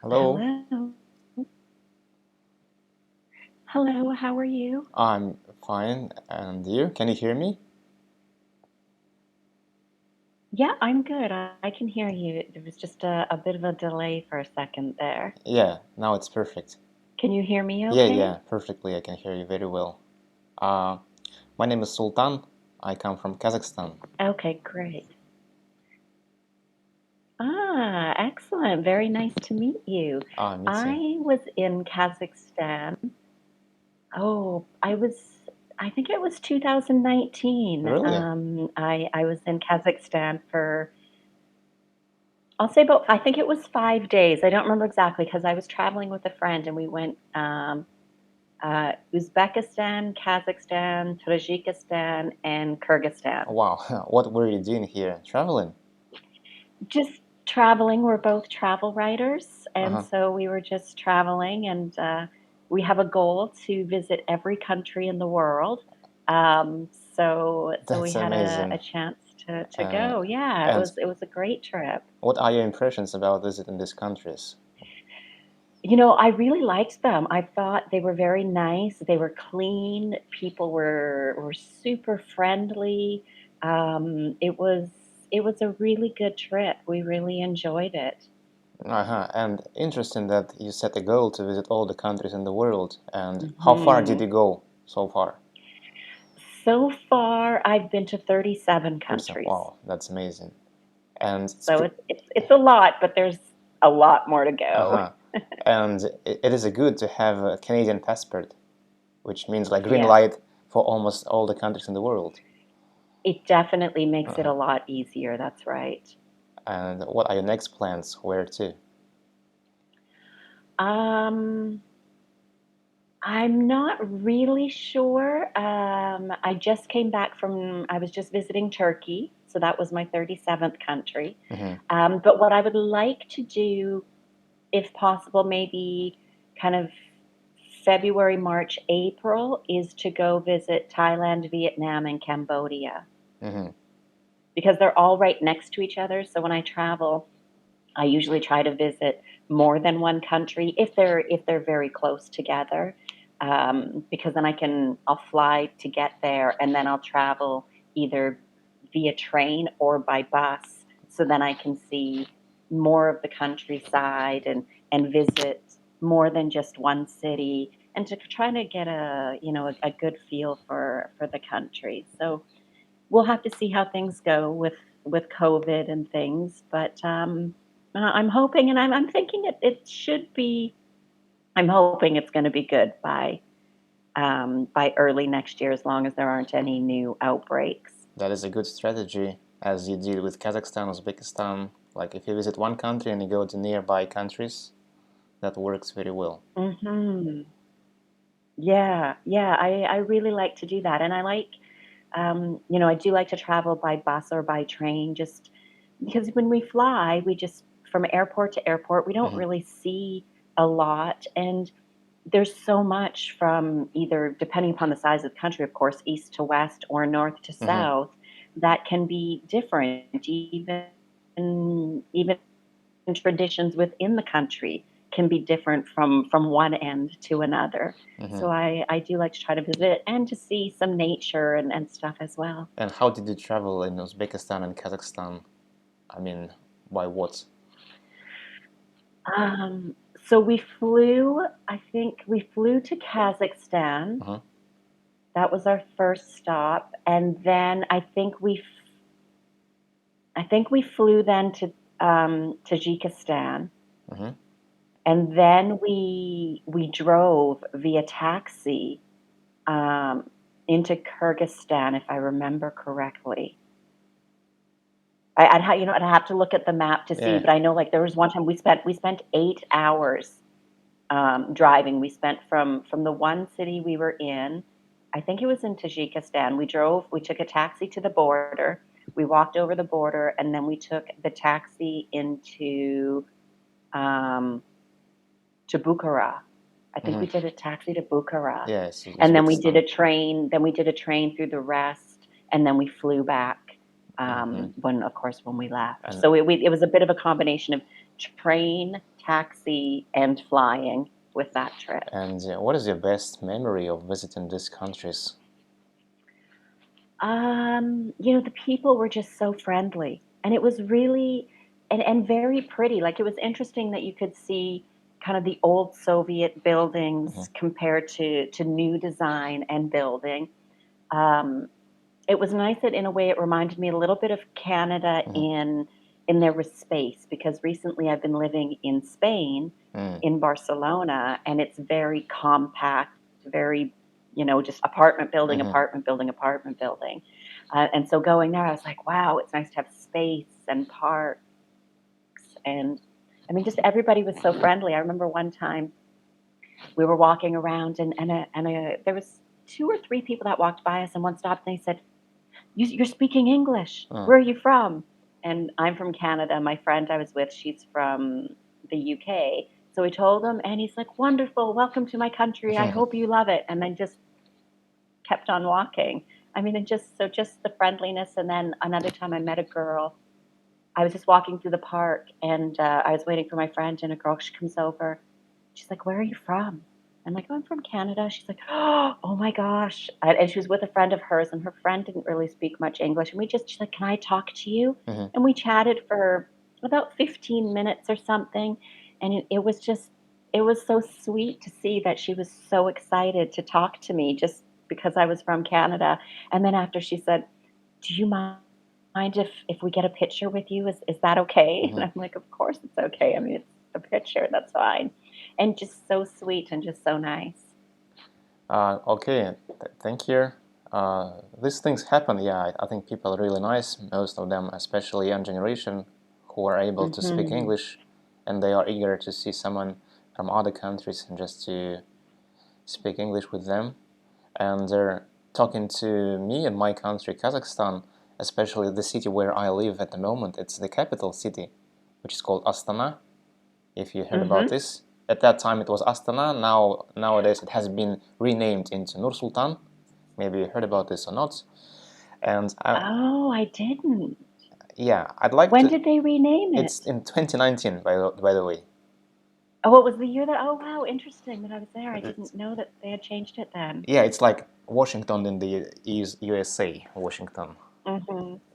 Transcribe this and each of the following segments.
Hello, Hello. Hello, how are you? I'm fine, and you? Can you hear me? Yeah, I'm good. I can hear you. There was just a bit of a delay for a second there. Yeah, now it's perfect. Can you hear me Yeah, okay? perfectly. I can hear you very well. Uh, my name is Sultan. I come from Kazakhstan. Okay, great. Excellent. Very nice to meet you. Me too. I was in Kazakhstan. I think it was 2019. Really? I was in Kazakhstan for I'll say about, I think it was 5 days. I don't remember exactly because I was traveling with a friend and we went Uzbekistan, Kazakhstan, Tajikistan, and Kyrgyzstan. Wow, what were you doing here? Traveling? Just traveling. We're both travel writers, and Uh-huh. so we were just traveling, and we have a goal to visit every country in the world. Um, so we That's had a amazing. chance to Uh, go. Yeah, and it was a great trip. what are your impressions about visiting these countries? I really liked them. I thought they were very nice. They were clean. People were super friendly. It was a really good trip. We really enjoyed it. Uh-huh. And interesting that you set a goal to visit all the countries in the world. And how far did hmm you go so far? So far, I've been to 37 Person, countries. wow, that's amazing. And So it's a lot, but there's a lot more to go. uh-huh. And it is a good to have a Canadian passport, which means like green Yes, light for almost all the countries in the world. it definitely makes it Uh-huh. a lot easier. That's right. And what are your next plans? Where to? Um, I'm not really sure. I just came back I was just visiting Turkey, so that was my 37th country. Hmm. But what I would like to do, if possible, maybe kind of February, March, April, is to go visit Thailand, Vietnam, and Cambodia Hmm. because they're all right next to each other. So when I travel, I usually try to visit more than one country if they're very close together, because then I'll fly to get there and then I'll travel either via train or by bus, so then I can see more of the countryside and visit more than just one city and to try to get a good feel for the country. So we'll have to see how things go with COVID and things, but I'm hoping and I'm thinking it should be. I'm hoping it's going to be good by early next year, as long as there aren't any new outbreaks. That is a good strategy as you deal with Kazakhstan, Uzbekistan. Like if you visit one country and you go to nearby countries, that works very well. hmm Yeah, yeah, I really like to do that, and I like, I do like to travel by bus or by train, just because when we fly, we just from airport to airport, we don't Hmm. really see a lot, and there's so much from either, depending upon the size of the country, of course, east to west or north to Hmm. south, that can be different, even traditions within the country can be different from one end to another. Hmm. So I do like to try to visit and to see some nature and stuff as well. And how did you travel in Uzbekistan and Kazakhstan? I mean, by what? So I think we flew to Kazakhstan. Uh-huh. That was our first stop. And then I think we flew then to Tajikistan. Hmm. And then we drove via taxi um, into Kyrgyzstan, if I remember correctly. I'd have to look at the map to see, Yeah. but I know like there was one time we spent 8 hours driving. We spent from the one city we were in. I think it was in Tajikistan. We took a taxi to the border. We walked over the border, and then we took the taxi um, to Bukhara. I think we Hmm. did a taxi to Bukhara, Yeah, it's and then we did Uzbekistan. a train. Then we did a train through the rest, and then we flew back. Hmm. When of course when we left, And so it was a bit of a combination of train, taxi and flying with that trip. And what is your best memory of visiting these countries? The people were just so friendly, and it was really and very pretty. Like, it was interesting that you could see kind of the old Soviet buildings compared to new design and building. Um, it was nice that in a way it reminded me a little bit of Canada in there was space, because recently I've been living in Spain, in Barcelona, and it's very compact, very, just apartment building, apartment building, apartment building. And so going there, I was like, wow, it's nice to have space and parks. And I mean, just everybody was so friendly. I remember one time we were walking around, and there was two or three people that walked by us, and one stopped and they said, you're speaking English. Where are you from? And I'm from Canada. My friend I was with, she's from the UK. So we told him, and he's like, wonderful, welcome to my country. I hope you love it. And then just kept on walking. I mean, and just the friendliness. And then another time I met a girl. I was just walking through the park, and I was waiting for my friend, and a girl, she comes over. She's like, where are you from? I'm like, oh, I'm from Canada. She's like, oh my gosh. And she was with a friend of hers, and her friend didn't really speak much English. And she's like, can I talk to you? And we chatted for about 15 minutes or something. And it was so sweet to see that she was so excited to talk to me just because I was from Canada. And then after, she said, do you mind if we get a picture with you? Is that okay? And I'm like, of course it's okay. I mean, it's a picture, that's fine. And just so sweet and just so nice. Okay, thank you. These things happen, yeah. I think people are really nice, most of them, especially young generation, who are able to speak English, and they are eager to see someone from other countries and just to speak English with them. And they're talking to me in my country, Kazakhstan, especially the city where I live at the moment. It's the capital city, which is called Astana, if you heard about this. At that time it was Astana. Nowadays it has been renamed into Nur Sultan. Maybe you heard about this or not. And I didn't. yeah, I'd like When to. did they rename it? It's in 2019, by the way. Oh, it was the year that. Oh, wow, interesting that I was there. I didn't know that they had changed it then. Yeah, it's like Washington in the USA, Washington.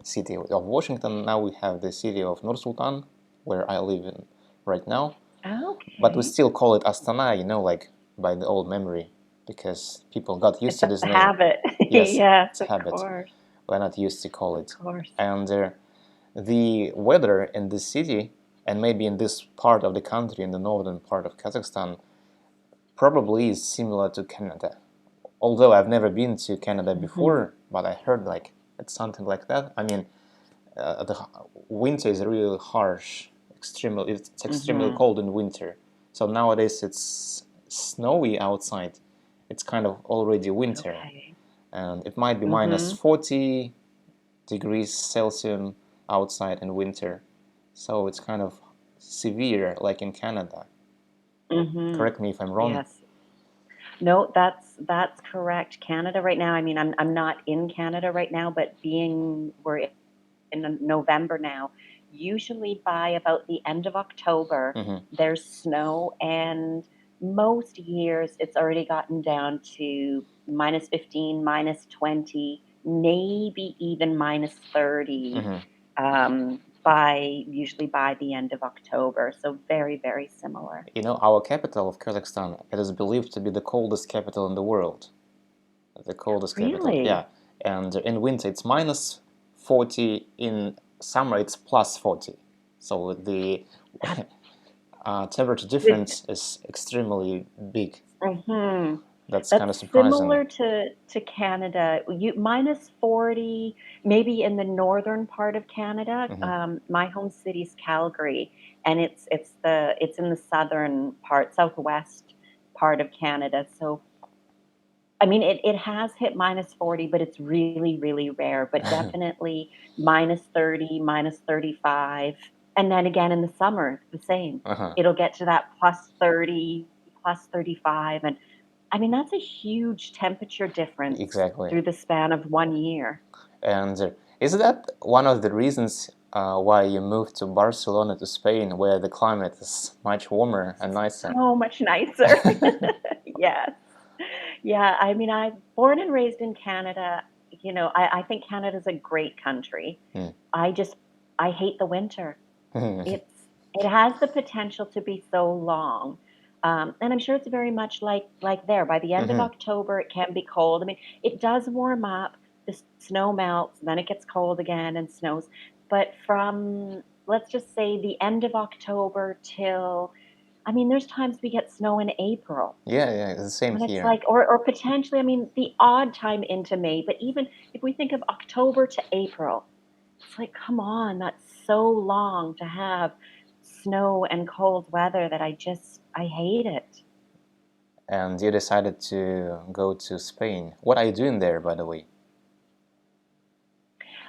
City of Washington. Now we have the city of Nur Sultan, where I live in right now. Okay. But we still call it Astana, like by the old memory, because people got used to this name. Habit. Yes, yes, it's a habit. Course. We're not used to call it. Of course. And the weather in this city, and maybe in this part of the country, in the northern part of Kazakhstan, probably is similar to Canada. Although I've never been to Canada before, but I heard like it's something like that. I mean, the winter is really harsh. It's extremely cold in winter. So nowadays it's snowy outside. It's kind of already winter, and it might be minus 40 degrees Celsius outside in winter. So it's kind of severe, like in Canada. Correct me if I'm wrong. Yes. No, that's correct. Canada right now. I mean, I'm not in Canada right now, but we're in November now. Usually by about the end of October, there's snow, and most years it's already gotten down to minus 15, minus 20, maybe even minus 30. Usually by the end of October. So very, very similar. Our capital of Kazakhstan, it is believed to be the coldest capital in the world. The coldest capital, yeah. And in winter it's minus 40, in summer it's plus 40. So the temperature difference is extremely big. That's kind of surprising. Similar to Canada. Minus 40, maybe in the northern part of Canada. My home city's Calgary, and it's in the southern part, southwest part of Canada. So, I mean, it has hit minus 40, but it's really, really rare. But definitely minus 30, minus 35. And then again in the summer, the same. It'll get to that plus 30, plus 35. And I mean, that's a huge temperature difference Exactly. through the span of 1 year. And is that one of the reasons why you moved to Barcelona to Spain, where the climate is much warmer and nicer. So much nicer. Yes. Yeah, I mean, I'm born and raised in Canada. You know, I think Canada's a great country. Mm. I just, I hate the winter. It has the potential to be so long. And I'm sure it's very much like there. By the end of Mhm. October, it can be cold. I mean, it does warm up. The snow melts, then it gets cold again and snows. But from, let's just say, the end of October till, I mean, there's times we get snow in April. Yeah, yeah, it's the same And it's here. like, or potentially, I mean, the odd time into May, but even if we think of October to April, it's like, come on, that's so long to have snow and cold weather that I hate it. And you decided to go to Spain. What are you doing there, by the way?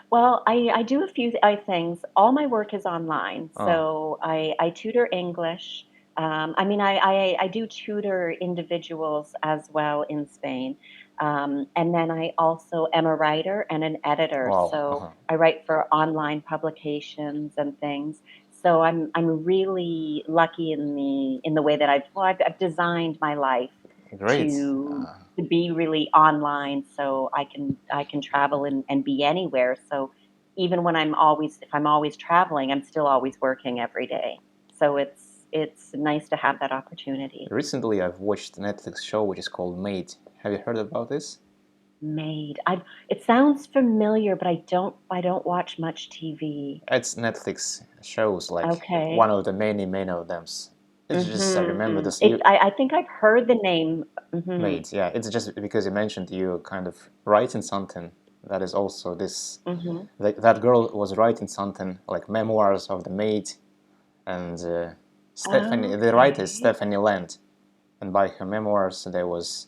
Well, I do a few things. All my work is online. Oh, So I tutor English. I mean, I do tutor individuals as well in Spain. And then I also am a writer and an editor. wow. So Uh-huh. I write for online publications and things. So I'm really lucky in the way that I've designed my life Great. to be really online so I can travel and be anywhere. So even when if I'm always traveling, I'm still always working every day. So it's nice to have that opportunity. Recently, I've watched a Netflix show which is called Made. Have you heard about this? Made. I It sounds familiar, but I don't watch much TV. It's Netflix shows, like one Okay. of the many of them. It's just I remember this. It You I think I've heard the name. Made, yeah. It's just because you mentioned you kind of writing something that is also this. Mhm. Like that girl was writing something like memoirs of the maid, and Stephanie, the writer is Okay. Stephanie Land, and by her memoirs there was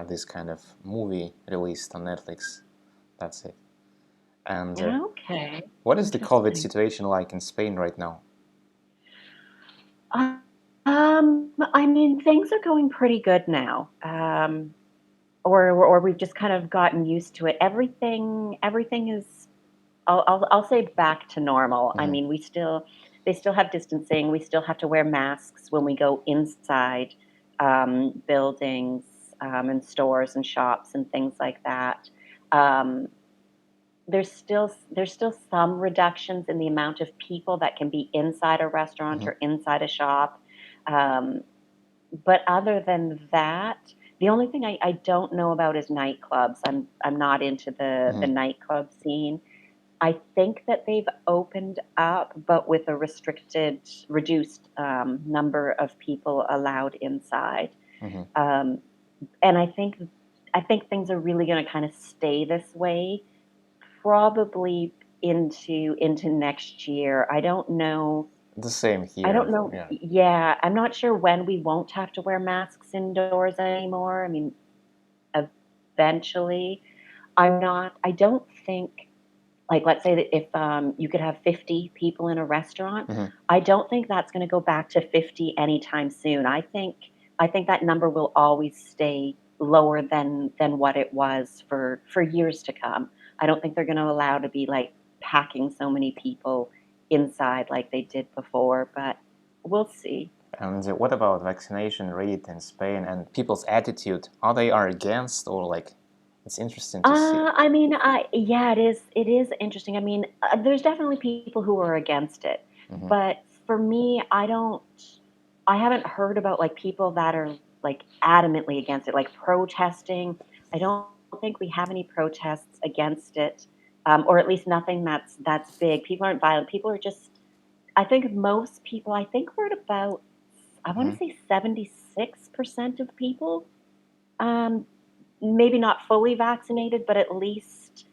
this kind of movie released on Netflix. That's it. And Okay. what is the COVID Interesting. situation like in Spain right now? I mean, things are going pretty good now. Or we've just kind of gotten used to it. Everything is, I'll say, back to normal. I Hmm. mean, they still have distancing. We still have to wear masks when we go inside buildings and stores and shops and things like that. Um, there's still some reductions in the amount of people that can be inside a restaurant Hmm. or inside a shop. Um, but other than that, the only thing I don't know about is nightclubs. I'm not into the Hmm. nightclub scene. I think that they've opened up, but with a reduced number of people allowed inside. Hmm. Um, and I think things are really going to kind of stay this way probably into next year. The same I don't here. know. Yeah. Yeah, I'm not sure when we won't have to wear masks indoors anymore. I mean, eventually. I don't think, like, let's say that if you could have 50 people in a restaurant, Hmm. I don't think that's going to go back to 50 anytime soon. I think that number will always stay lower than what it was for years to come. I don't think they're going to allow to be like packing so many people inside like they did before, but we'll see. And what about vaccination rate in Spain and people's attitude? Are they against or like? It's interesting to see. I mean, yeah, it is interesting. I mean, there's definitely people who are against it, Hmm. but for me, I haven't heard about like people that are like adamantly against it, like protesting. I don't think we have any protests against it, or at least nothing that's big. People aren't violent. People are just. I think most people. I think we're at about. I want Hmm. to say 76% of people. Um, Maybe not fully vaccinated, but at least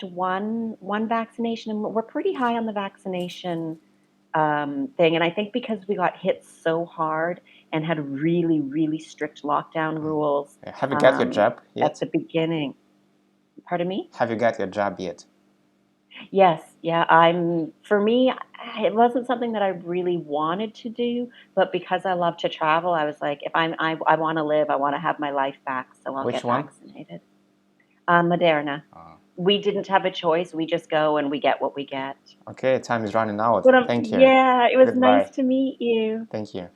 one vaccination, and we're pretty high on the vaccination thing. And I think because we got hit so hard and had really really strict lockdown rules Have you got your um, jab at yet? the beginning. Pardon me. Have you got your jab yet? Yes, yeah. For me, it wasn't something that I really wanted to do, but because I love to travel, I was like, if I want to live, I want to have my life back, so I'll Which get one? vaccinated. Moderna. we didn't have a choice. We just go and we get what we get. Okay, time is running out. But Thank you. yeah, it was nice Goodbye. to meet you. Thank you.